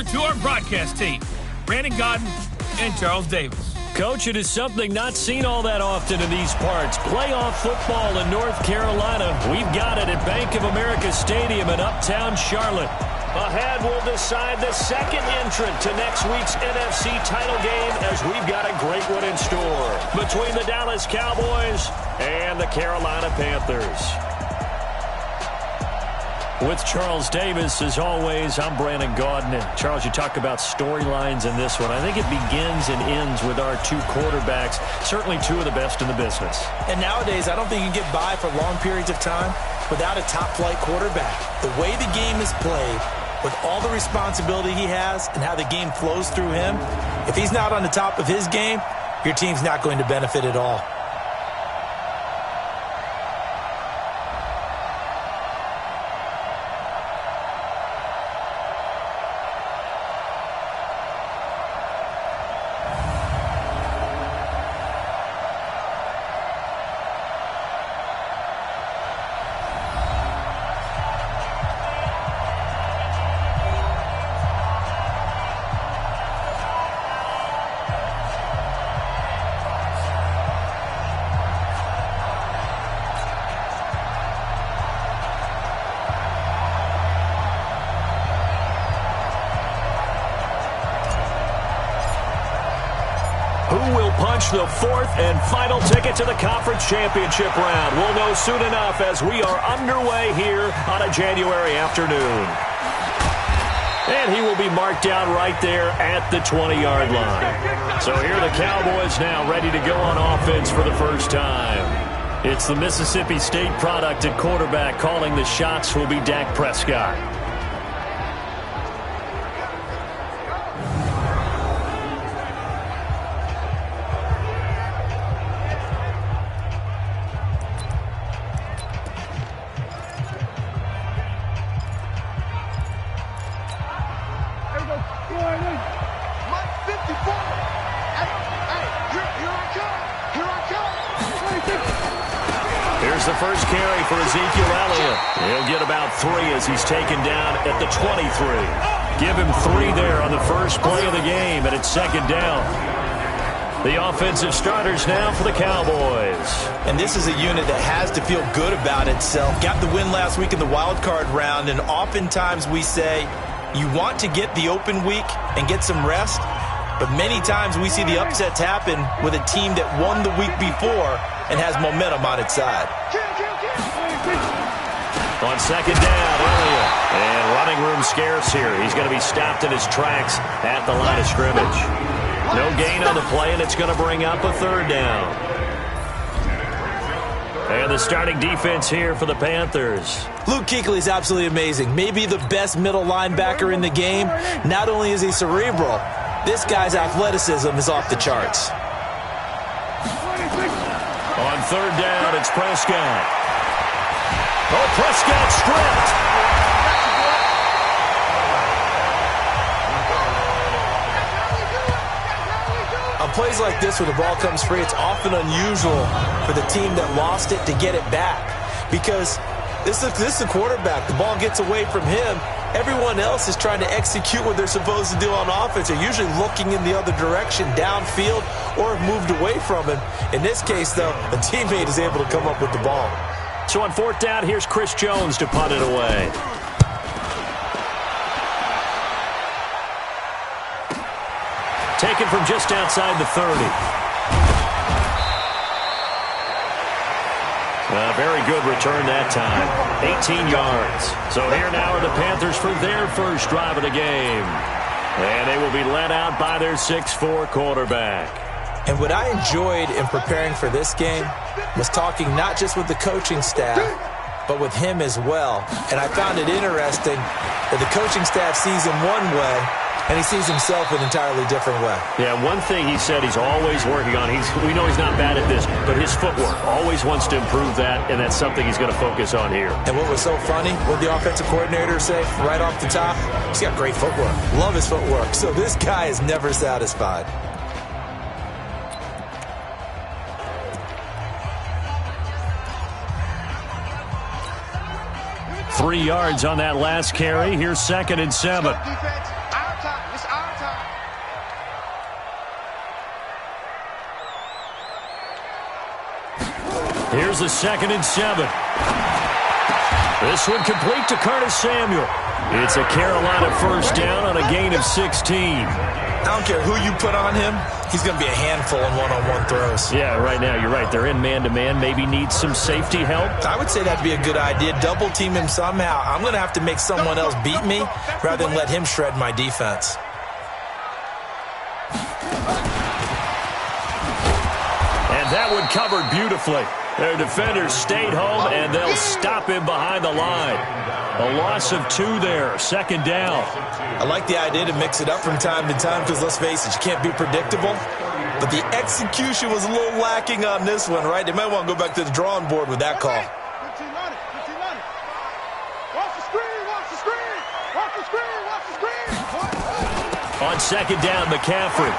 to our broadcast team, Brandon Gaudin and Charles Davis. Coach, it is something not seen all that often in these parts. Playoff football in North Carolina. We've got it at Bank of America Stadium in Uptown Charlotte. Ahead will decide the second entrant to next week's NFC title game, as we've got a great one in store between the Dallas Cowboys and the Carolina Panthers. With Charles Davis, as always, I'm Brandon Gaudin. And Charles, you talk about storylines in this one. I think it begins and ends with our two quarterbacks, certainly two of the best in the business. And nowadays, I don't think you can get by for long periods of time without a top-flight quarterback. The way the game is played, with all the responsibility he has and how the game flows through him, if he's not on the top of his game, your team's not going to benefit at all. Who will punch the fourth and final ticket to the conference championship round? We'll know soon enough as we are underway here on a January afternoon. And he will be marked down right there at the 20-yard line. So here are the Cowboys now ready to go on offense for the first time. It's the Mississippi State product at quarterback. Calling the shots will be Dak Prescott. Here's the first carry for Ezekiel Elliott. He'll get about 3 as he's taken down at the 23. Give him 3 there on the first play of the game, and it's second down. The offensive starters now for the Cowboys. And this is a unit that has to feel good about itself. Got the win last week in the wild card round, and oftentimes we say you want to get the open week and get some rest, but many times we see the upsets happen with a team that won the week before and has momentum on its side. On second down, Elliott. And running room scarce here. He's going to be stopped in his tracks at the line of scrimmage. No gain on the play, and it's going to bring up a third down. And the starting defense here for the Panthers. Luke Kuechly is absolutely amazing. Maybe the best middle linebacker in the game. Not only is he cerebral, this guy's athleticism is off the charts. On third down, it's Prescott. Oh, Prescott stripped. On plays like this where the ball comes free, it's often unusual for the team that lost it to get it back. Because this is a quarterback. The ball gets away from him. Everyone else is trying to execute what they're supposed to do on offense. They're usually looking in the other direction, downfield, or have moved away from him. In this case, though, a teammate is able to come up with the ball. So on fourth down, here's Chris Jones to punt it away. Taken from just outside the 30. A very good return that time. 18 yards. So here now are the Panthers for their first drive of the game. And they will be led out by their 6'4" quarterback. And what I enjoyed in preparing for this game was talking not just with the coaching staff, but with him as well. And I found it interesting that the coaching staff sees him one way, and he sees himself an entirely different way. Yeah, one thing he said he's always working on, we know he's not bad at this, but his footwork, always wants to improve that, and that's something he's going to focus on here. And what was so funny, what the offensive coordinator say right off the top, he's got great footwork. Love his footwork. So this guy is never satisfied. Three yards on that last carry. Here's 2nd and 7. Here's the 2nd and 7. This one complete to Curtis Samuel. It's a Carolina first down on a gain of 16. I don't care who you put on him. He's going to be a handful in one-on-one throws. Yeah, right now, you're right. They're in man-to-man. Maybe need some safety help. I would say that'd be a good idea. Double team him somehow. I'm going to have to make someone else beat me rather than let him shred my defense. And that one covered beautifully. Their defenders stayed home, and they'll stop him behind the line. A loss of 2 there, 2nd down. I like the idea to mix it up from time to time because, let's face it, you can't be predictable. But the execution was a little lacking on this one, right? They might want to go back to the drawing board with that call. On 2nd down, McCaffrey.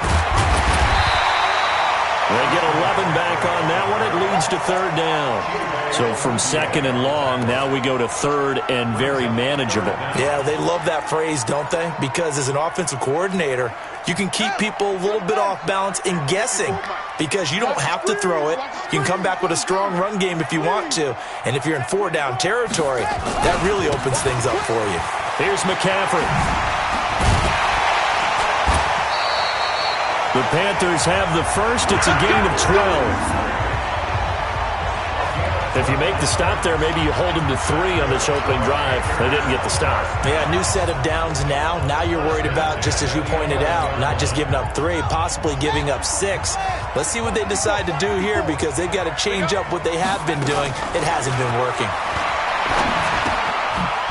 They get 11 back on that one. It leads to 3rd down. So from 2nd and long, now we go to 3rd and very manageable. Yeah, they love that phrase, don't they? Because as an offensive coordinator, you can keep people a little bit off balance in guessing because you don't have to throw it. You can come back with a strong run game if you want to. And if you're in 4-down territory, that really opens things up for you. Here's McCaffrey. The Panthers have the first. It's a gain of 12. If you make the stop there, maybe you hold them to 3 on this opening drive. They didn't get the stop. Yeah, new set of downs now. Now you're worried about, just as you pointed out, not just giving up 3, possibly giving up 6. Let's see what they decide to do here because they've got to change up what they have been doing. It hasn't been working.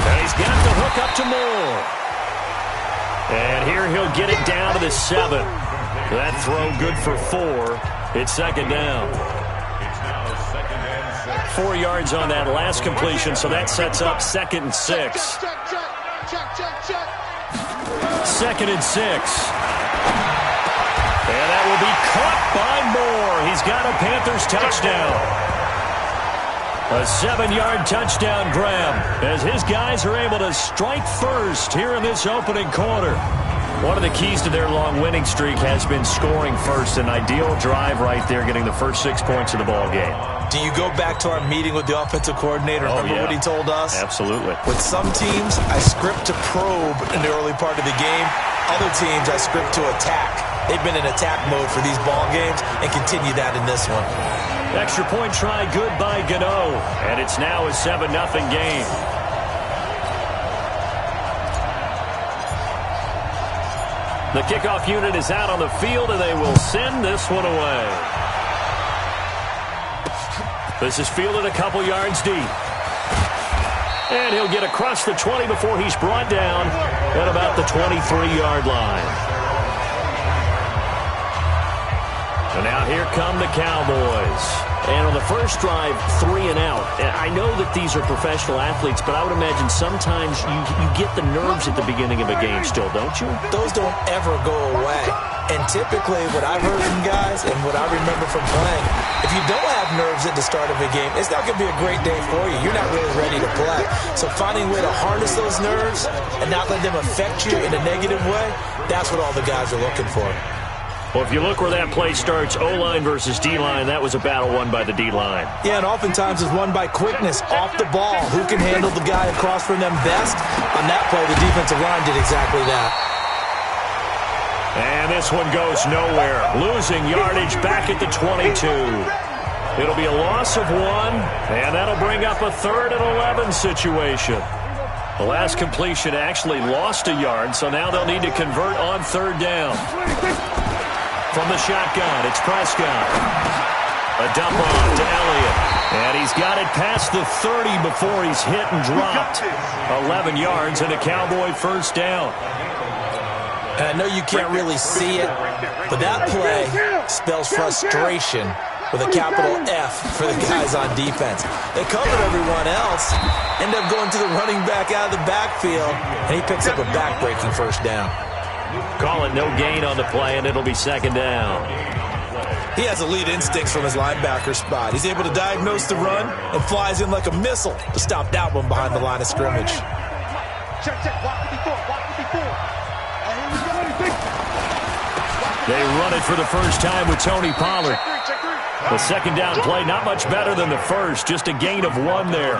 And he's got the hook up to Moore. And here he'll get it down to the 7. That throw good for 4. It's 2nd down. 4 yards on that last completion, so that sets up 2nd and 6. 2nd and 6. And that will be caught by Moore. He's got a Panthers touchdown. A 7-yard touchdown grab as his guys are able to strike first here in this opening quarter. One of the keys to their long winning streak has been scoring first. An ideal drive right there, getting the first 6 points of the ball game. Do you go back to our meeting with the offensive coordinator? Remember what he told us? Absolutely. With some teams, I script to probe in the early part of the game. Other teams, I script to attack. They've been in attack mode for these ball games and continue that in this one. Extra point try good by Gano. And it's now a 7-0 game. The kickoff unit is out on the field, and they will send this one away. This is fielded a couple yards deep. And he'll get across the 20 before he's brought down at about the 23-yard line. And now here come the Cowboys. And on the first drive, 3 and out. I know that these are professional athletes, but I would imagine sometimes you get the nerves at the beginning of a game still, don't you? Those don't ever go away. And typically what I've heard from guys and what I remember from playing, if you don't have nerves at the start of a game, it's not going to be a great day for you. You're not really ready to play. So finding a way to harness those nerves and not let them affect you in a negative way, that's what all the guys are looking for. Well, if you look where that play starts, O-line versus D-line, that was a battle won by the D-line. Yeah, and oftentimes it's won by quickness off the ball. Who can handle the guy across from them best? On that play, the defensive line did exactly that. And this one goes nowhere. Losing yardage back at the 22. It'll be a loss of 1, and that'll bring up a 3rd and 11 situation. The last completion actually lost a yard, so now they'll need to convert on 3rd down. From the shotgun, it's Prescott. A dump off to Elliott. And he's got it past the 30 before he's hit and dropped. 11 yards and a Cowboy first down. And I know you can't really see it, but that play spells frustration with a capital F for the guys on defense. They covered everyone else, end up going to the running back out of the backfield, and he picks up a back-breaking first down. Call it no gain on the play, and it'll be 2nd down. He has elite instincts from his linebacker spot. He's able to diagnose the run and flies in like a missile to stop that one behind the line of scrimmage. They run it for the first time with Tony Pollard. The second down play, not much better than the first, just a gain of 1 there.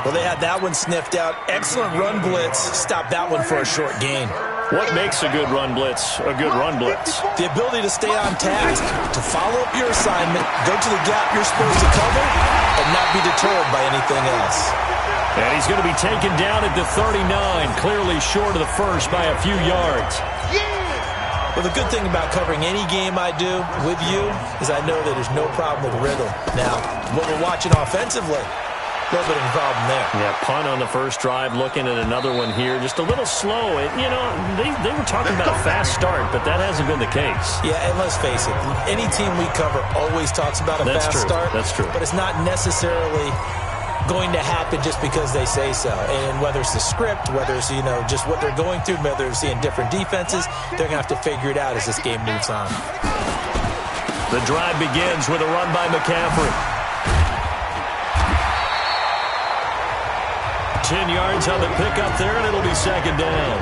Well, they had that one sniffed out. Excellent run blitz. Stop that one for a short gain. What makes a good run blitz a good run blitz? The ability to stay on task, to follow up your assignment, go to the gap you're supposed to cover, and not be deterred by anything else. And he's going to be taken down at the 39, clearly short of the first by a few yards. Well, the good thing about covering any game I do with you is I know that there's no problem with rhythm. Now, what we're watching offensively, a little bit of a problem there. Yeah, punt on the first drive, looking at another one here. Just a little slow. They were talking about a fast start, but that hasn't been the case. Yeah, and let's face it, any team we cover always talks about a fast start. That's true. But it's not necessarily going to happen just because they say so. And whether it's the script, whether it's, just what they're going through, whether it's seeing different defenses, they're going to have to figure it out as this game moves on. The drive begins with a run by McCaffrey. 10 yards on the pickup there, and it'll be second down.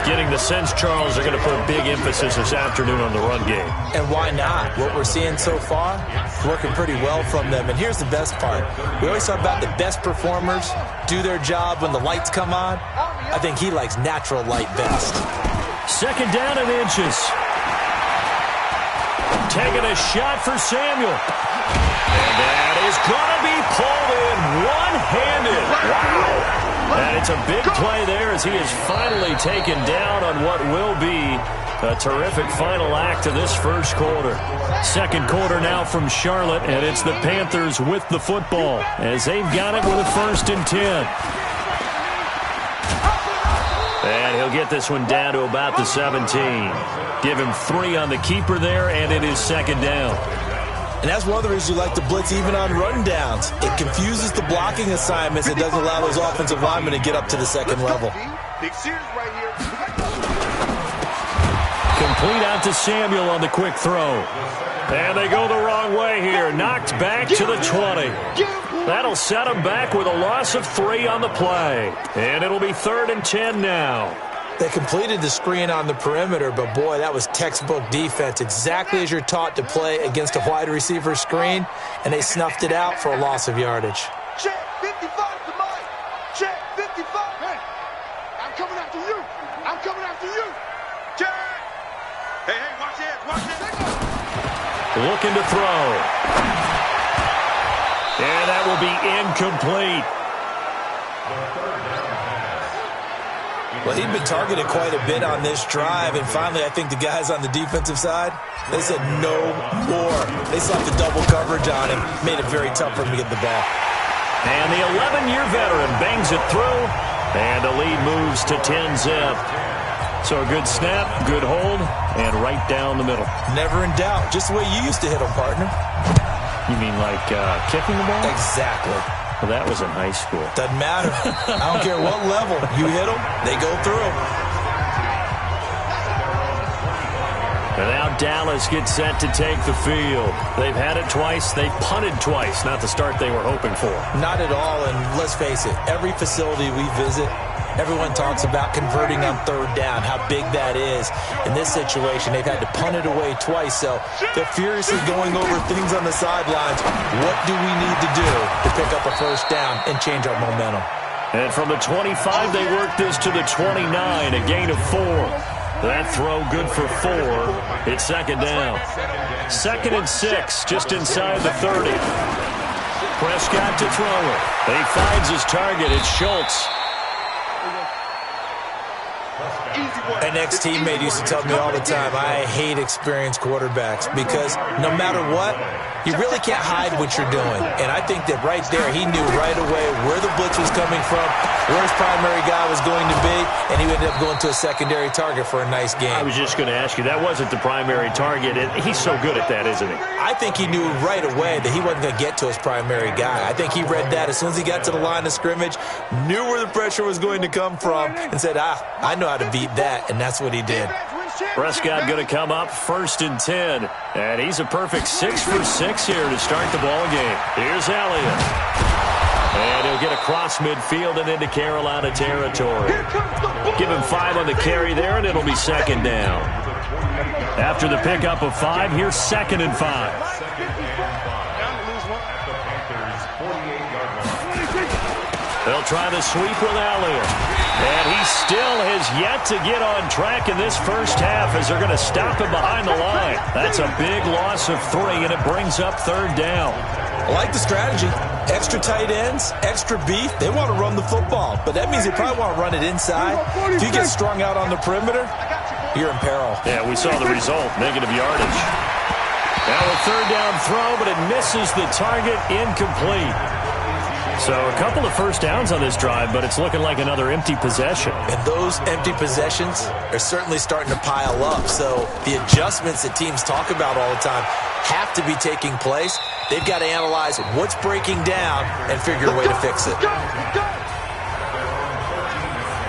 Getting the sense, Charles, they're going to put a big emphasis this afternoon on the run game. And why not? What we're seeing so far, working pretty well from them. And here's the best part. We always talk about the best performers do their job when the lights come on. I think he likes natural light best. Second down and inches. Taking a shot for Samuel. And that is going to be pulled in one-handed. Wow. And it's a big play there as he is finally taken down on what will be a terrific final act of this first quarter. Second quarter now from Charlotte, and it's the Panthers with the football as they've got it with a 1st and 10. And he'll get this one down to about the 17. Give him 3 on the keeper there, and it is second down. And that's one of the reasons you like to blitz even on rundowns. It confuses the blocking assignments. It doesn't allow those offensive linemen to get up to the second level. Complete out to Samuel on the quick throw. And they go the wrong way here. Knocked back to the 20. That'll set them back with a loss of 3 on the play. And it'll be 3rd and 10 now. They completed the screen on the perimeter, but boy, that was textbook defense. Exactly as you're taught to play against a wide receiver screen, and they snuffed it out for a loss of yardage. Check 55 to Mike. Check 55. Hey, I'm coming after you. I'm coming after you. Check. Hey, watch it. Watch it. Looking to throw. And that will be incomplete. Well, he'd been targeted quite a bit on this drive, and finally I think the guys on the defensive side, they said no more. They slapped the double coverage on him, made it very tough for him to get the ball. And the 11-year veteran bangs it through, and the lead moves to 10-zip. So a good snap, good hold, and right down the middle. Never in doubt, just the way you used to hit them, partner. You mean like kicking the ball? Exactly. Well, that was in high school. Doesn't matter. I don't care what level. You hit them, they go through. And now Dallas gets set to take the field. They've had it twice. They've punted twice. Not the start they were hoping for. Not at all, and let's face it, every facility we visit, everyone talks about converting on 3rd down, how big that is. In this situation, they've had to punt it away twice, so they're furiously going over things on the sidelines. What do we need to do to pick up a 1st down and change our momentum? And from the 25, they work this to the 29, a gain of 4. That throw good for 4. It's second down. 2nd and 6, just inside the 30. Prescott to throw it. He finds his target. It's Schultz. An ex-teammate used to tell me all the time, I hate experienced quarterbacks because no matter what, you really can't hide what you're doing. And I think that right there, he knew right away where the blitz was coming from, where his primary guy was going to be, and he ended up going to a secondary target for a nice game. I was just going to ask you, that wasn't the primary target. He's so good at that, isn't he? I think he knew right away that he wasn't going to get to his primary guy. I think he read that as soon as he got to the line of scrimmage, knew where the pressure was going to come from, and said, I know how to beat that, and that's what he did. Prescott going to come up 1st and 10. And he's a perfect 6 for 6 here to start the ball game. Here's Elliott. And he'll get across midfield and into Carolina territory. Give him 5 on the carry there, and it'll be second down. After the pickup of 5, here's 2nd and 5. They'll try the sweep with Elliott. And he still has yet to get on track in this first half as they're going to stop him behind the line. That's a big loss of 3, and it brings up 3rd down. I like the strategy. Extra tight ends, extra beef. They want to run the football, but that means they probably want to run it inside. If you get strung out on the perimeter, you're in peril. Yeah, we saw the result, negative yardage. Now a 3rd down throw, but it misses the target, incomplete. So a couple of first downs on this drive, but it's looking like another empty possession. And those empty possessions are certainly starting to pile up. So the adjustments that teams talk about all the time have to be taking place. They've got to analyze what's breaking down and figure a way to fix it.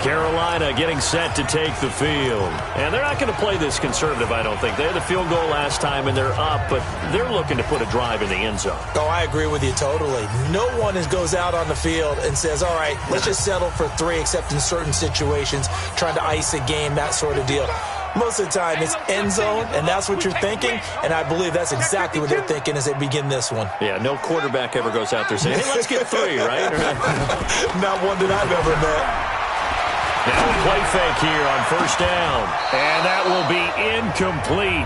Carolina getting set to take the field. And they're not going to play this conservative, I don't think. They had the field goal last time, and they're up, but they're looking to put a drive in the end zone. Oh, I agree with you totally. No one goes out on the field and says, all right, let's just settle for 3, except in certain situations, trying to ice a game, that sort of deal. Most of the time, it's end zone, and that's what you're thinking, and I believe that's exactly what they're thinking as they begin this one. Yeah, no quarterback ever goes out there saying, hey, let's get 3, right? Not one that I've ever met. Now a play fake here on 1st down. And that will be incomplete.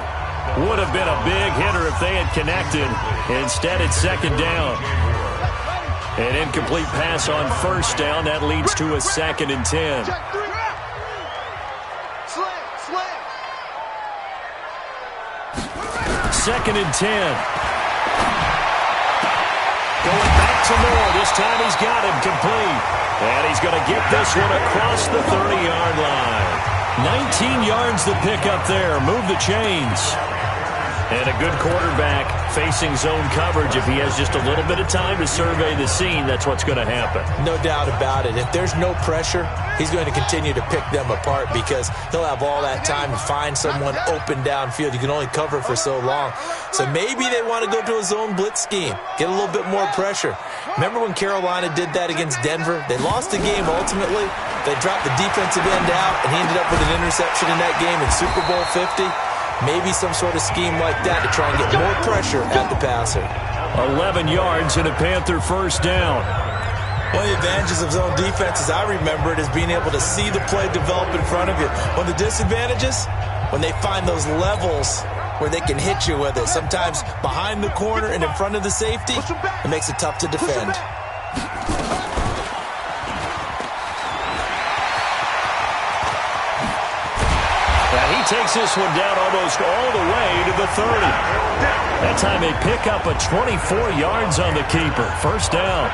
Would have been a big hitter if they had connected. Instead, it's 2nd down. An incomplete pass on 1st down. That leads to a 2nd and 10. Second and 10. Going back to Moore. This time he's got him complete. And he's going to get this one across the 30-yard line. 19 yards to pick up there. Move the chains. And a good quarterback facing zone coverage. If he has just a little bit of time to survey the scene, that's what's going to happen. No doubt about it. If there's no pressure, he's going to continue to pick them apart because he'll have all that time to find someone open downfield. You can only cover for so long. So maybe they want to go to a zone blitz scheme, get a little bit more pressure. Remember when Carolina did that against Denver? They lost the game ultimately. They dropped the defensive end out, and he ended up with an interception in that game in Super Bowl 50. Maybe some sort of scheme like that to try and get more pressure at the passer. 11 yards and a Panther 1st down. One of the advantages of zone defense, as I remember it, is being able to see the play develop in front of you. One of the disadvantages, when they find those levels where they can hit you with it, sometimes behind the corner and in front of the safety, it makes it tough to defend. He takes this one down almost all the way to the 30. That time they pick up a 24 yards on the keeper. 1st down.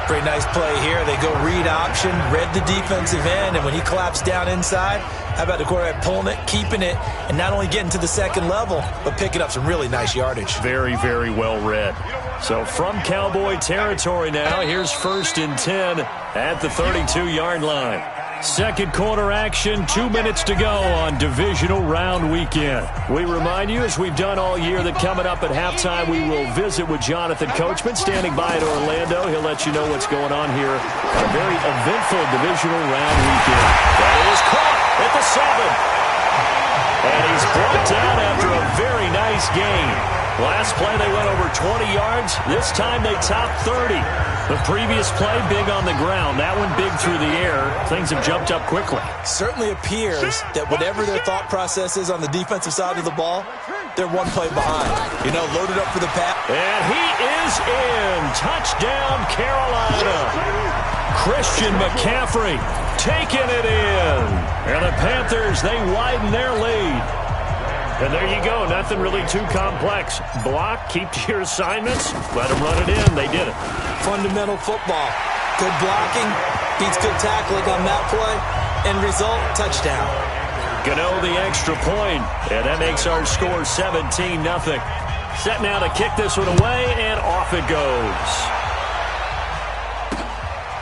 Pretty nice play here. They go read option, read the defensive end, and when he collapsed down inside, how about the quarterback pulling it, keeping it, and not only getting to the 2nd level, but picking up some really nice yardage. Very, very well read. So from Cowboy territory now, here's 1st and 10 at the 32-yard line. Second quarter action, 2 minutes to go on divisional round weekend. We remind you, as we've done all year, that coming up at halftime, we will visit with Jonathan Coachman standing by at Orlando. He'll let you know what's going on here on a very eventful divisional round weekend. That is caught at the 7. And he's brought down after a very nice game. Last play, they went over 20 yards. This time, they topped 30. The previous play, big on the ground. That one big through the air. Things have jumped up quickly. Certainly appears that whatever their thought process is on the defensive side of the ball, they're one play behind. You know, loaded up for the pass. And he is in. Touchdown, Carolina. Christian McCaffrey taking it in. And the Panthers, they widen their lead. And there you go. Nothing really too complex. Block, keep to your assignments, let them run it in. They did it. Fundamental football. Good blocking, beats good tackling on that play. End result, touchdown. Gano the extra point, and that makes our score 17-0. Set now to kick this one away, and off it goes.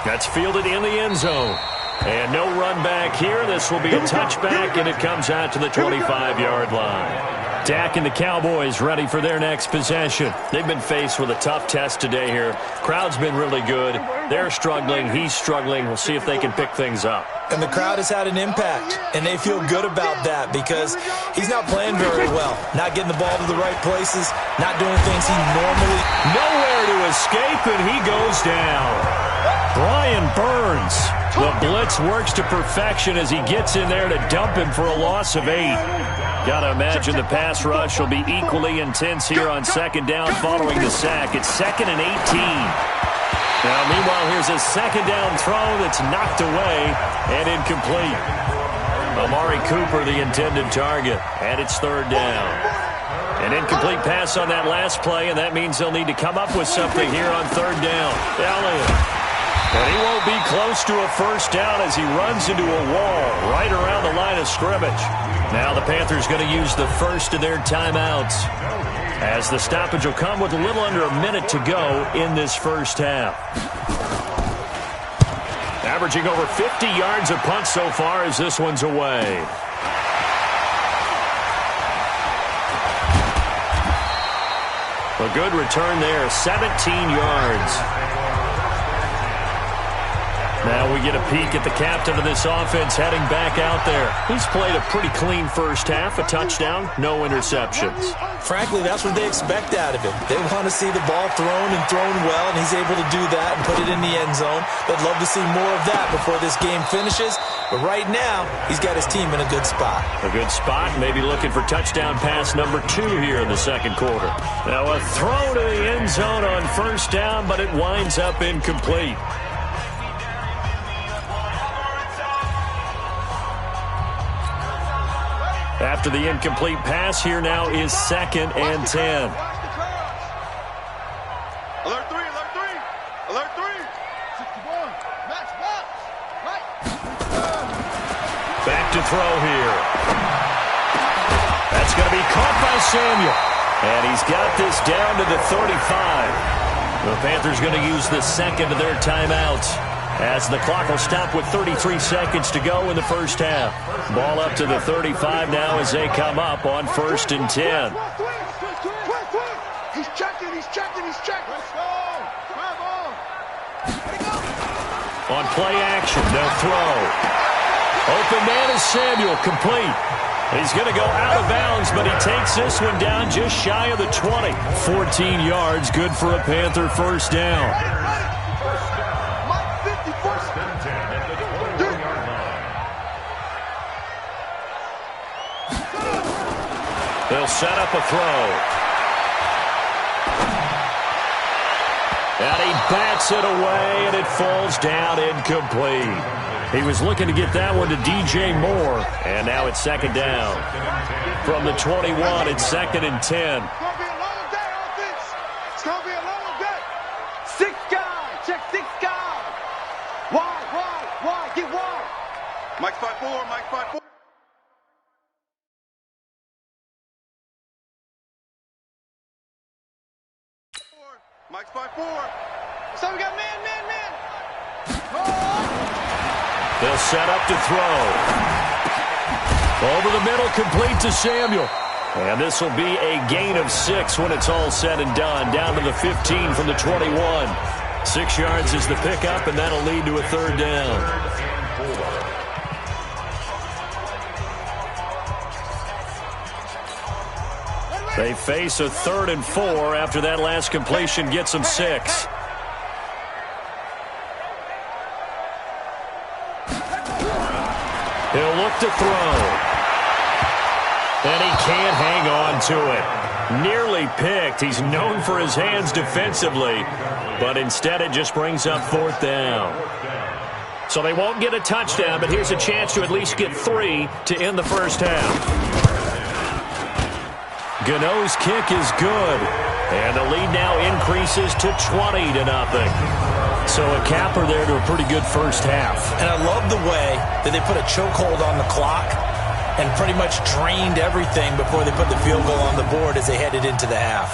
That's fielded in the end zone. And no run back here. This will be a touchback, and it comes out to the 25-yard line. Dak and the Cowboys ready for their next possession. They've been faced with a tough test today here. Crowd's been really good. They're struggling. He's struggling. We'll see if they can pick things up. And the crowd has had an impact, and they feel good about that because he's not playing very well. Not getting the ball to the right places, not doing things he normally... Nowhere to escape, and he goes down. Brian Burns. The blitz works to perfection as he gets in there to dump him for a loss of 8. Got to imagine the pass rush will be equally intense here on second down following the sack. It's 2nd and 18. Now, meanwhile, here's a second down throw that's knocked away and incomplete. Amari Cooper, the intended target, and it's 3rd down. An incomplete pass on that last play, and that means they'll need to come up with something here on 3rd down. Elliott. And he won't be close to a first down as he runs into a wall right around the line of scrimmage. Now the Panthers going to use the first of their timeouts, as the stoppage will come with a little under a minute to go in this first half. Averaging over 50 yards a punt so far as this one's away. A good return there, 17 yards. Now we get a peek at the captain of this offense heading back out there. He's played a pretty clean first half, a touchdown, no interceptions. Frankly, that's what they expect out of him. They want to see the ball thrown and thrown well, and he's able to do that and put it in the end zone. They'd love to see more of that before this game finishes. But right now, he's got his team in a good spot. A good spot, maybe looking for touchdown pass number 2 here in the second quarter. Now a throw to the end zone on first down, but it winds up incomplete. After the incomplete pass, here now is 2nd and 10. Alert 3, alert 3, alert 3. 61, max box, right. Back to throw here. That's going to be caught by Samuel. And he's got this down to the 35. The Panthers going to use the second of their timeouts, as the clock will stop with 33 seconds to go in the first half. Ball up to the 35 now as they come up on 1st and 10. He's checking, he's checking, he's checking. Let's go. On play action, they'll throw. Open man is Samuel, complete. He's going to go out of bounds, but he takes this one down just shy of the 20. 14 yards, good for a Panther first down. They'll set up a throw. And he bats it away, and it falls down incomplete. He was looking to get that one to DJ Moore, and now it's 2nd down. From the 21, it's 2nd and 10. It's going to be a long day, offense. It's going to be a long day. 6 guys. Check 6 guys. Wide. Get wide. Mike 5-4, Mike 5-4. Mike's 5-4. So we got man. They'll set up to throw. Over the middle, complete to Samuel. And this will be a gain of 6 when it's all said and done. Down to the 15 from the 21. 6 yards is the pickup, and that'll lead to a 3rd down. They face a 3rd and 4 after that last completion gets them 6. He'll look to throw. And he can't hang on to it. Nearly picked. He's known for his hands defensively, but instead it just brings up 4th down. So they won't get a touchdown, but here's a chance to at least get 3 to end the first half. Gano's kick is good, and the lead now increases to 20-0. So a capper there to a pretty good first half. And I love the way that they put a chokehold on the clock and pretty much drained everything before they put the field goal on the board as they headed into the half.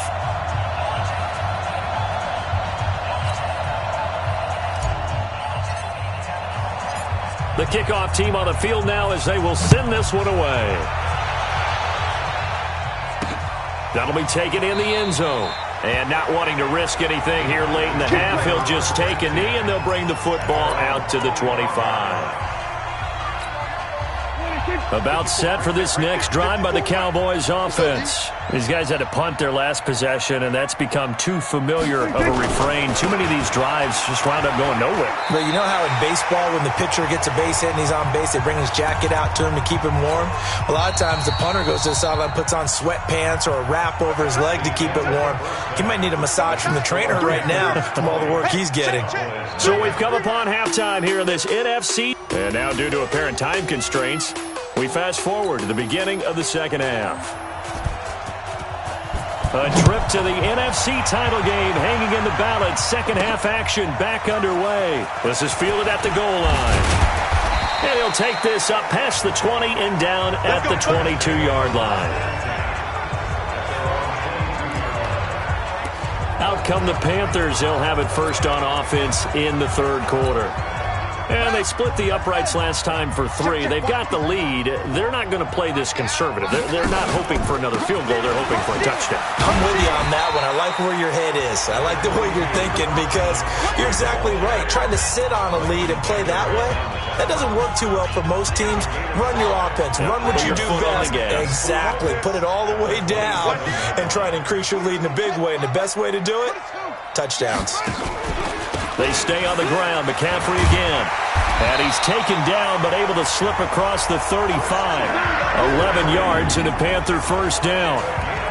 The kickoff team on the field now as they will send this one away. That'll be taken in the end zone. And not wanting to risk anything here late in the half, he'll just take a knee, and they'll bring the football out to the 25. About set for this next drive by the Cowboys offense. These guys had to punt their last possession, and that's become too familiar of a refrain. Too many of these drives just wound up going nowhere. But you know how in baseball, when the pitcher gets a base hit and he's on base, they bring his jacket out to him to keep him warm? A lot of times the punter goes to the sideline, puts on sweatpants or a wrap over his leg to keep it warm. He might need a massage from the trainer right now from all the work he's getting. So we've come upon halftime here in this NFC. And now, due to apparent time constraints, we fast forward to the beginning of the second half. A trip to the NFC title game hanging in the balance. Second half action back underway. This is fielded at the goal line. And he'll take this up past the 20 and down at the 22-yard line. Out come the Panthers. They'll have it first on offense in the third quarter. And they split the uprights last time for 3. They've got the lead. They're not going to play this conservative. They're not hoping for another field goal. They're hoping for a touchdown. I'm with you on that one. I like where your head is. I like the way you're thinking because you're exactly right. Trying to sit on a lead and play that way, that doesn't work too well for most teams. Run your offense. Run what you do best. Exactly. Put it all the way down and try and increase your lead in a big way. And the best way to do it, touchdowns. They stay on the ground. McCaffrey again. And he's taken down but able to slip across the 35. 11 yards and a Panther first down.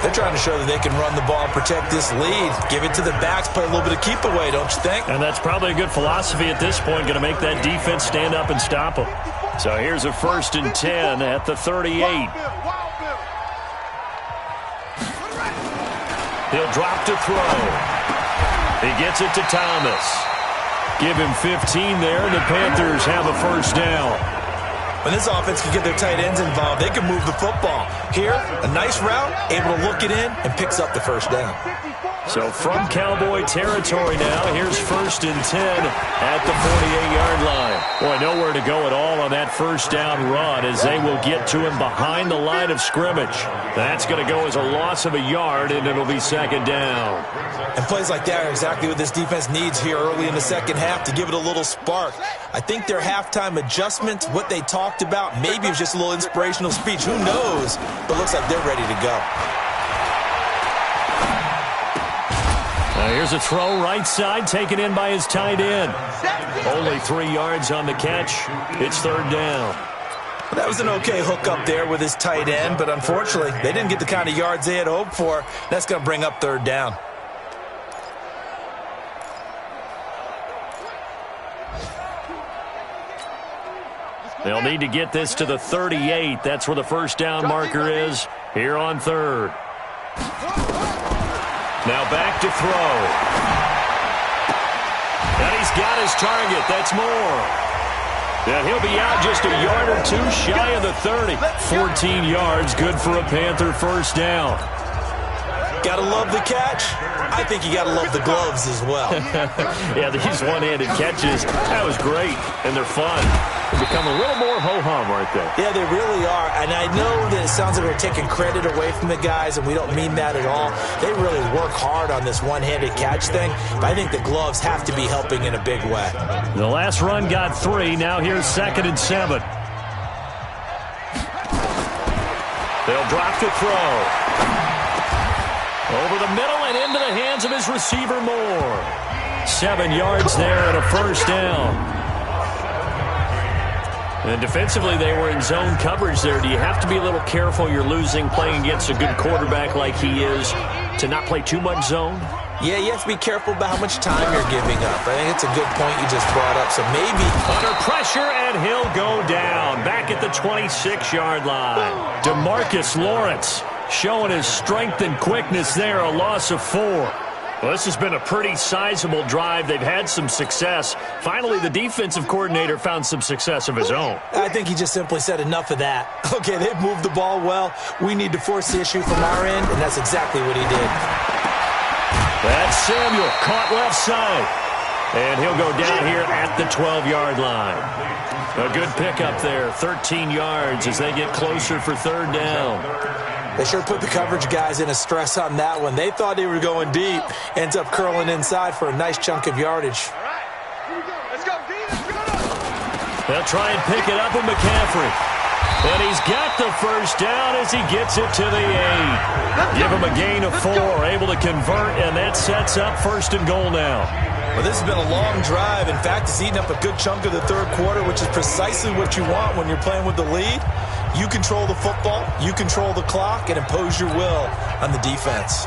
They're trying to show that they can run the ball and protect this lead. Give it to the backs, play a little bit of keep away, don't you think? And that's probably a good philosophy at this point. Going to make that defense stand up and stop them. So here's a 1st and 10 at the 38. He'll drop to throw. He gets it to Thomas. Give him 15 there, and the Panthers have a first down. When this offense can get their tight ends involved, they can move the football. Here, a nice route, able to look it in, and picks up the first down. So from Cowboy territory now, here's 1st and 10 at the 48-yard line. Boy, nowhere to go at all on that first down run as they will get to him behind the line of scrimmage. That's going to go as a loss of a yard, and it'll be second down. And plays like that are exactly what this defense needs here early in the second half to give it a little spark. I think their halftime adjustment, what they talked about, maybe it was just a little inspirational speech. Who knows? But looks like they're ready to go. Here's a throw right side taken in by his tight end. Only 3 yards on the catch. It's third down. Well, that was an okay hook up there with his tight end, but unfortunately, they didn't get the kind of yards they had hoped for. That's going to bring up third down. They'll need to get this to the 38. That's where the first down marker is here on third. Now back to throw. And he's got his target. That's Moore. And he'll be out just a yard or two shy of the 30. 14 yards, good for a Panther first down. Gotta love the catch. I think you gotta love the gloves as well. Yeah, these one-handed catches, that was great, and they're fun. They become a little more ho-hum right there. Yeah, they really are. And I know that it sounds like we're taking credit away from the guys, and we don't mean that at all. They really work hard on this one-handed catch thing, but I think the gloves have to be helping in a big way. The last run got 3. Now here's 2nd and 7. They'll drop to throw. Over the middle and into the hands of his receiver, Moore. 7 yards there and a first down. And defensively, they were in zone coverage there. Do you have to be a little careful? You're losing, playing against a good quarterback like he is, to not play too much zone? Yeah, you have to be careful about how much time you're giving up. I think it's a good point you just brought up. So maybe under pressure, and he'll go down. Back at the 26-yard line. DeMarcus Lawrence showing his strength and quickness there. A loss of 4. Well, this has been a pretty sizable drive. They've had some success. Finally, the defensive coordinator found some success of his own. I think he just simply said enough of that. Okay, they've moved the ball well. We need to force the issue from our end, and that's exactly what he did. That's Samuel, caught left side. And he'll go down here at the 12-yard line. A good pickup there, 13 yards as they get closer for third down. They sure put the coverage guys in a stress on that one. They thought they were going deep. Ends up curling inside for a nice chunk of yardage. All right, here we go. Let's go, D. Let's go. They'll try and pick it up with McCaffrey. And he's got the first down as he gets it to the 8. Give him a gain of 4, able to convert, and that sets up 1st and goal now. Well, this has been a long drive. In fact, it's eaten up a good chunk of the 3rd quarter, which is precisely what you want when you're playing with the lead. You control the football, you control the clock, and impose your will on the defense.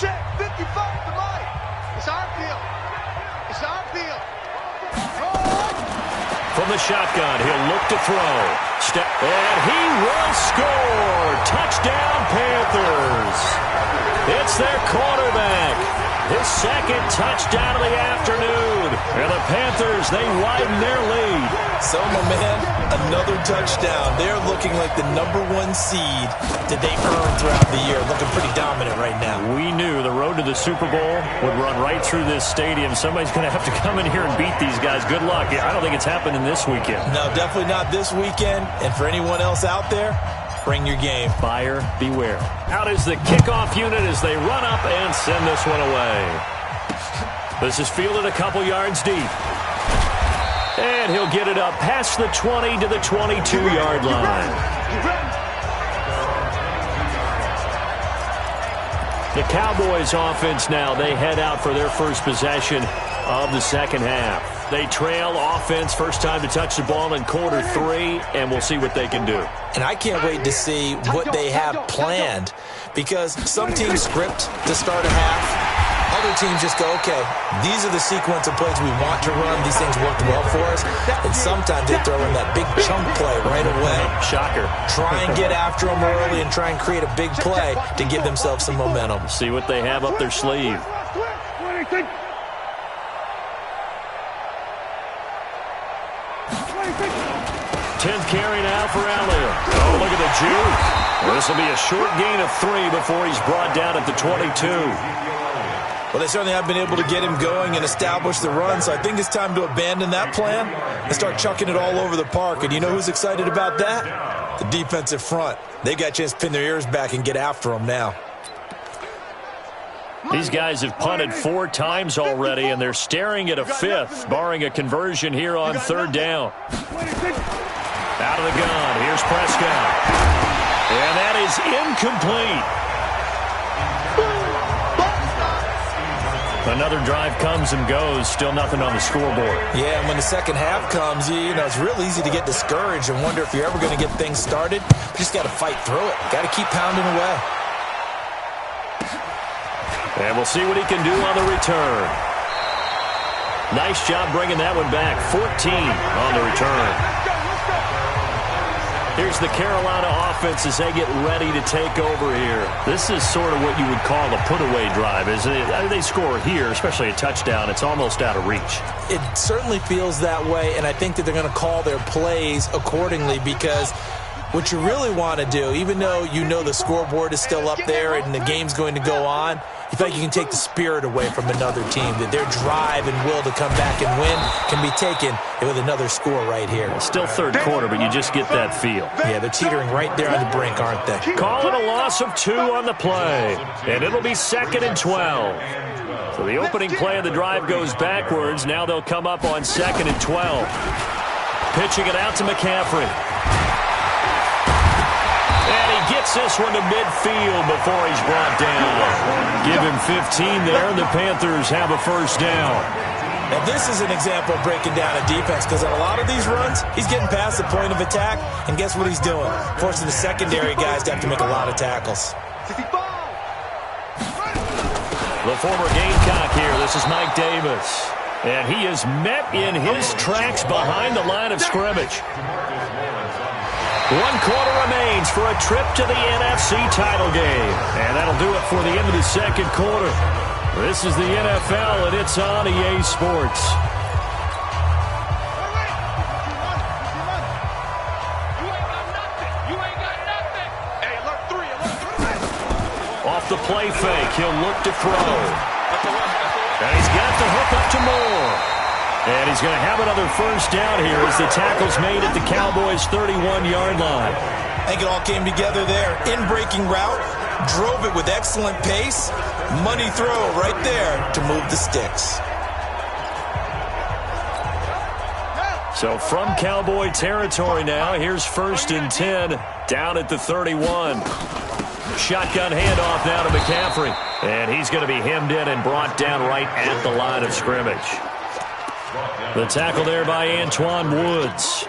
Check, 55 to Mike. It's our deal. It's our deal. From the shotgun, he'll look to throw. And he will score. Touchdown, Panthers. It's their quarterback. His 2nd touchdown of the afternoon. And the Panthers, they widen their lead. So, my man, another touchdown. They're looking like the #1 seed that they earned throughout the year. Looking pretty dominant right now. We knew the road to the Super Bowl would run right through this stadium. Somebody's going to have to come in here and beat these guys. Good luck. I don't think it's happening this weekend. No, definitely not this weekend. And for anyone else out there, bring your game. Buyer beware. Out is the kickoff unit as they run up and send this one away. This is fielded a couple yards deep. And he'll get it up past the 20 to the 22-yard line. The Cowboys offense now, they head out for their first possession of the 2nd half. They trail offense, first time to touch the ball in quarter 3, and we'll see what they can do. And I can't wait to see what they have planned, because some teams script to start a half. Other teams just go, okay, these are the sequence of plays we want to run. These things worked well for us. And sometimes they throw in that big chunk play right away. Shocker. Try and get after them early and try and create a big play to give themselves some momentum. See what they have up their sleeve. 10th carry now for Elliott. Oh, look at the juke. Well, this will be a short gain of 3 before he's brought down at the 22. Well, they certainly have been able to get him going and establish the run, so I think it's time to abandon that plan and start chucking it all over the park. And you know who's excited about that? The defensive front. They got a chance to pin their ears back and get after him now. These guys have punted 4 times already, and they're staring at a 5th, barring a conversion here on 3rd down. Out of the gun, here's Prescott. And that is incomplete. Another drive comes and goes, still nothing on the scoreboard. Yeah, and when the 2nd half comes, you know, it's real easy to get discouraged and wonder if you're ever going to get things started. You just got to fight through it. Got to keep pounding away. And we'll see what he can do on the return. Nice job bringing that one back. 14 on the return. Here's the Carolina offense as they get ready to take over here. This is sort of what you would call a put-away drive, isn't it? They score here, especially a touchdown. It's almost out of reach. It certainly feels that way, and I think that they're going to call their plays accordingly, because what you really want to do, even though you know the scoreboard is still up there and the game's going to go on, you feel like you can take the spirit away from another team, that their drive and will to come back and win can be taken with another score right here. Still 3rd quarter, but you just get that feel. Yeah, they're teetering right there on the brink, aren't they? Calling a loss of 2 on the play, and it'll be 2nd and 12. So the opening play of the drive goes backwards. Now they'll come up on 2nd and 12. Pitching it out to McCaffrey. And he gets this one to midfield before he's brought down. Give him 15 there, and the Panthers have a first down. Now, this is an example of breaking down a defense, because on a lot of these runs, he's getting past the point of attack, and guess what he's doing? Forcing the secondary guys to have to make a lot of tackles. The former Gamecock here. This is Mike Davis. And he is met in his tracks behind the line of scrimmage. 1 quarter remains for a trip to the NFC title game. And that'll do it for the end of the 2nd quarter. This is the NFL, and it's on EA Sports. Off the play fake, he'll look to throw. And he's got the hook up to Moore. And he's going to have another first down here as the tackle's made at the Cowboys' 31-yard line. I think it all came together there. In-breaking route, drove it with excellent pace. Money throw right there to move the sticks. So from Cowboy territory now, here's 1st and 10 down at the 31. Shotgun handoff now to McCaffrey. And he's going to be hemmed in and brought down right at the line of scrimmage. The tackle there by Antoine Woods.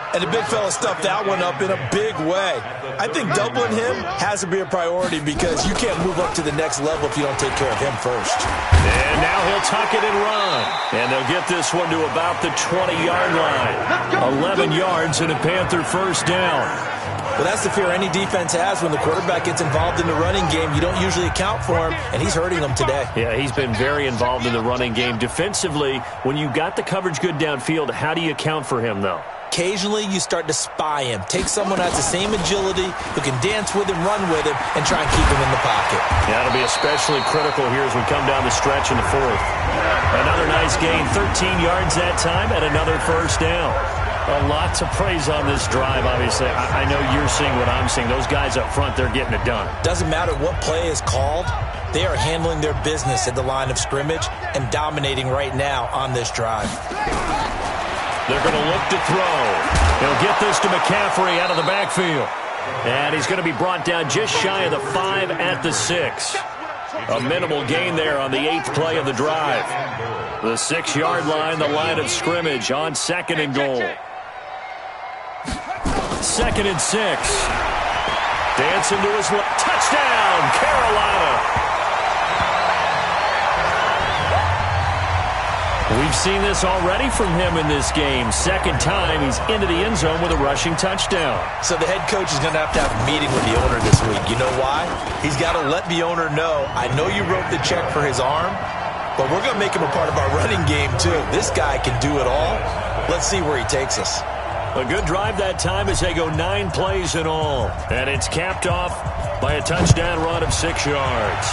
And the big fella stuffed that one up in a big way. I think doubling him has to be a priority because you can't move up to the next level if you don't take care of him first. And now he'll tuck it and run. And they'll get this one to about the 20-yard line. 11 yards and a Panther first down. Well, that's the fear any defense has when the quarterback gets involved in the running game. You don't usually account for him, and he's hurting them today. Yeah, he's been very involved in the running game. Defensively, when you got the coverage good downfield, how do you account for him, though? Occasionally, you start to spy him. Take someone who has the same agility, who can dance with him, run with him, and try and keep him in the pocket. That'll be especially critical here as we come down the stretch in the 4th. Another nice gain, 13 yards that time, and another first down. A lot to praise on this drive, obviously. I know you're seeing what I'm seeing. Those guys up front, they're getting it done. Doesn't matter what play is called. They are handling their business at the line of scrimmage and dominating right now on this drive. They're going to look to throw. He'll get this to McCaffrey out of the backfield. And he's going to be brought down just shy of the 5 at the 6. A minimal gain there on the 8th play of the drive. The 6-yard line, the line of scrimmage on 2nd and goal. 2nd and 6. Dancing to his left. Touchdown, Carolina. We've seen this already from him in this game. Second time he's into the end zone with a rushing touchdown. So the head coach is going to have a meeting with the owner this week. You know why? He's got to let the owner know, I know you wrote the check for his arm, but we're going to make him a part of our running game too. This guy can do it all. Let's see where he takes us. A good drive that time as they go 9 plays in all. And it's capped off by a touchdown run of 6 yards.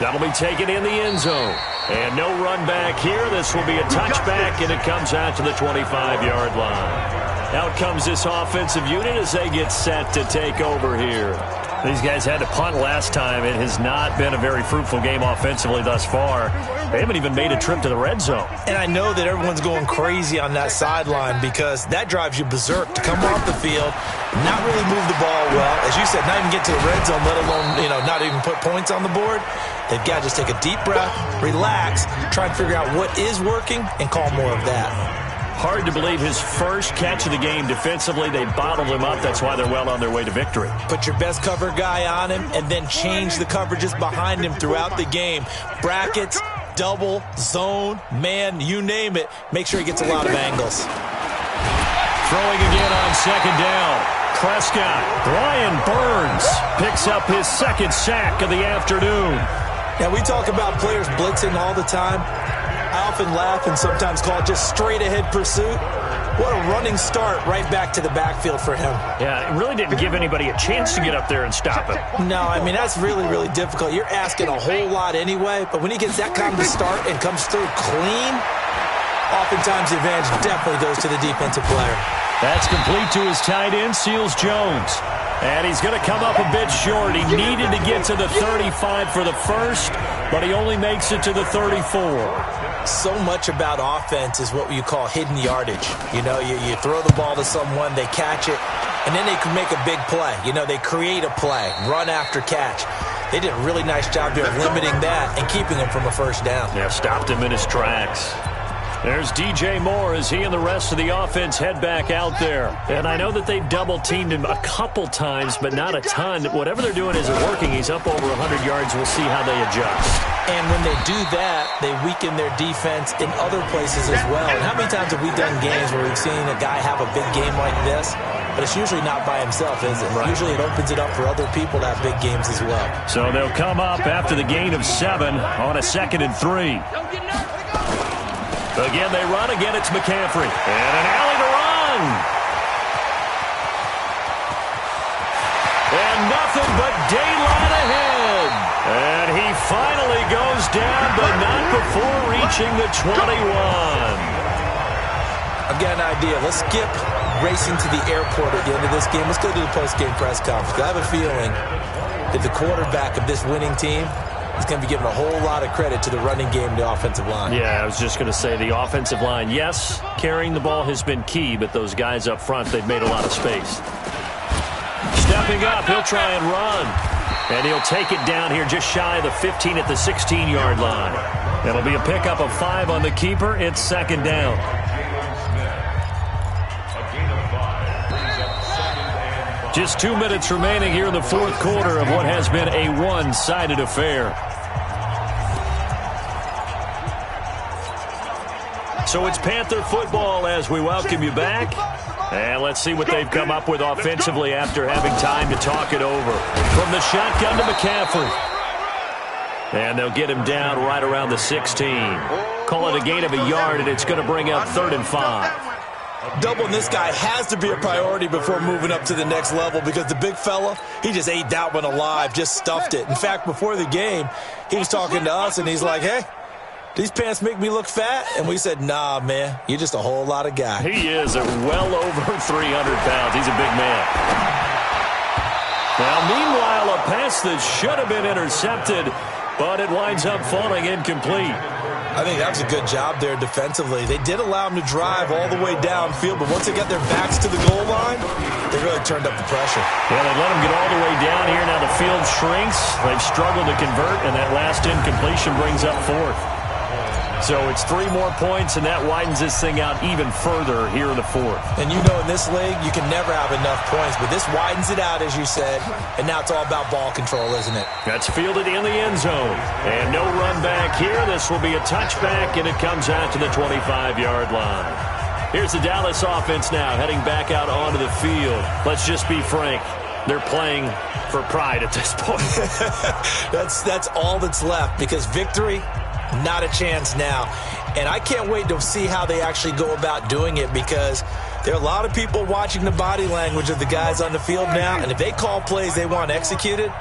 That'll be taken in the end zone. And no run back here. This will be a touchback, and it comes out to the 25-yard line. Out comes this offensive unit as they get set to take over here. These guys had to punt last time. It has not been a very fruitful game offensively thus far. They haven't even made a trip to the red zone. And I know that everyone's going crazy on that sideline because that drives you berserk to come off the field, not really move the ball well. As you said, not even get to the red zone, let alone, not even put points on the board. They've got to just take a deep breath, relax, try and figure out what is working, and call more of that. Hard to believe his first catch of the game defensively. They bottled him up. That's why they're well on their way to victory. Put your best cover guy on him and then change the coverages behind him throughout the game. Brackets, double, zone, man, you name it. Make sure he gets a lot of angles. Throwing again on 2nd down. Prescott. Brian Burns picks up his 2nd sack of the afternoon. Now, we talk about players blitzing all the time. I often laugh and sometimes call it just straight-ahead pursuit. What a running start right back to the backfield for him. Yeah, it really didn't give anybody a chance to get up there and stop him. No, I mean, that's really, really difficult. You're asking a whole lot anyway, but when he gets that kind of a start and comes through clean, oftentimes the advantage definitely goes to the defensive player. That's complete to his tight end, Seals Jones. And he's going to come up a bit short. He needed to get to the 35 for the first, but he only makes it to the 34. So much about offense is what you call hidden yardage. You throw the ball to someone, they catch it, and then they can make a big play. They create a play, run after catch. They did a really nice job there of limiting that and keeping him from a first down. Yeah, stopped him in his tracks. There's DJ Moore as he and the rest of the offense head back out there. And I know that they've double-teamed him a couple times, but not a ton. Whatever they're doing isn't working. He's up over 100 yards. We'll see how they adjust. And when they do that, they weaken their defense in other places as well. And how many times have we done games where we've seen a guy have a big game like this? But it's usually not by himself, is it? Right. Usually it opens it up for other people to have big games as well. So they'll come up after the gain of 7 on a 2nd and 3. Again, they run. Again, it's McCaffrey. And an alley to run. And nothing but daylight ahead. And he finally goes down, but not before reaching the 21. I've got an idea. Let's skip racing to the airport at the end of this game. Let's go to the post-game press conference. I have a feeling that the quarterback of this winning team is going to be given a whole lot of credit to the running game and the offensive line. Yeah, I was just going to say the offensive line, yes, carrying the ball has been key, but those guys up front, they've made a lot of space. Stepping up, he'll try and run. And he'll take it down here just shy of the 15 at the 16-yard line. That'll be a pickup of 5 on the keeper. It's second down. Just 2 minutes remaining here in the fourth quarter of what has been a one-sided affair. So it's Panther football as we welcome you back. And let's see what they've come up with offensively after having time to talk it over. From the shotgun to McCaffrey. And they'll get him down right around the 16. Call it a gain of a yard, and it's going to bring up 3rd and 5. Doubling this guy has to be a priority before moving up to the next level because the big fella, he just ate that one alive, just stuffed it. In fact, before the game, he was talking to us, and he's like, hey, these pants make me look fat? And we said, nah, man, you're just a whole lot of guy. He is at well over 300 pounds. He's a big man. Now, meanwhile, a pass that should have been intercepted, but it winds up falling incomplete. I think that was a good job there defensively. They did allow him to drive all the way downfield, but once they got their backs to the goal line, they really turned up the pressure. Yeah, they let him get all the way down here. Now the field shrinks. They've struggled to convert, and that last incompletion brings up 4th. So it's 3 more points, and that widens this thing out even further here in the 4th. And you know in this league, you can never have enough points, but this widens it out, as you said, and now it's all about ball control, isn't it? That's fielded in the end zone. And no run back here. This will be a touchback, and it comes out to the 25-yard line. Here's the Dallas offense now, heading back out onto the field. Let's just be frank. They're playing for pride at this point. That's all that's left, because victory, not a chance now. And I can't wait to see how they actually go about doing it, because there are a lot of people watching the body language of the guys on the field now, and if they call plays they want executed,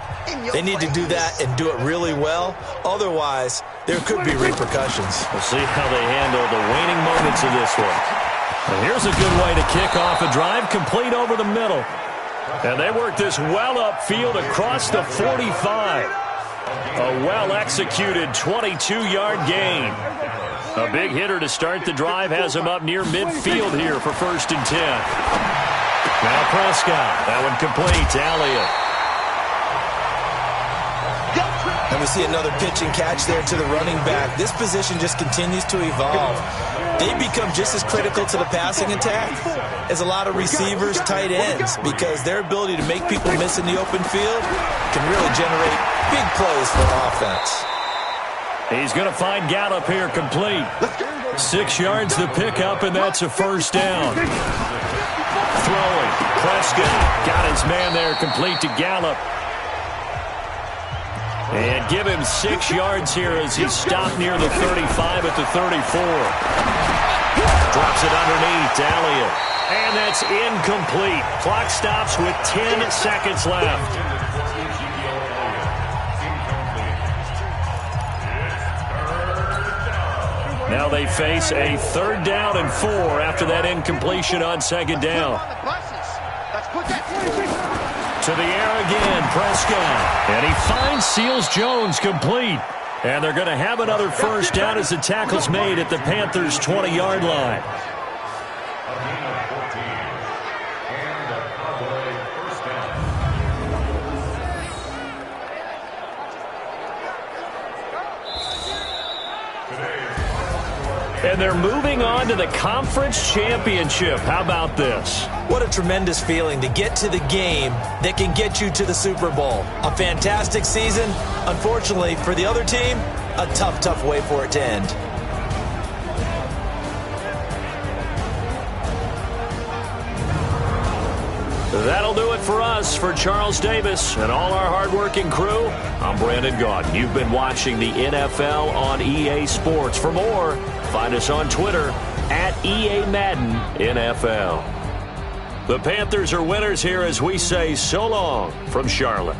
they need to do that and do it really well. Otherwise, there could be repercussions. We'll see how they handle the waning moments of this one. And here's a good way to kick off a drive, complete over the middle. And they work this well upfield across the 45. A well-executed 22-yard gain. A big hitter to start the drive has him up near midfield here for 1st and 10. Now Prescott. That one complete to Elliott. And we see another pitch and catch there to the running back. This position just continues to evolve. They become just as critical to the passing attack as a lot of receivers, tight ends, because their ability to make people miss in the open field can really generate big plays for an offense. He's going to find Gallup here complete. 6 yards the pickup, and that's a 1st down. Throwing. Prescott got his man there complete to Gallup. And give him 6 yards here as he stopped near the 35 at the 34. Drops it underneath to Elliott. And that's incomplete. Clock stops with 10 seconds left. Now they face a 3rd down and 4 after that incompletion on 2nd down. To the air again, Prescott. And he finds Seals-Jones complete. And they're going to have another 1st down as the tackle's made at the Panthers' 20-yard line. And they're moving on to the conference championship. How about this? What a tremendous feeling to get to the game that can get you to the Super Bowl. A fantastic season. Unfortunately, for the other team, a tough, tough way for it to end. That'll do it for us. For Charles Davis and all our hardworking crew, I'm Brandon Gaudin. You've been watching the NFL on EA Sports. For more, find us on Twitter at EA Madden NFL. The Panthers are winners here as we say so long from Charlotte.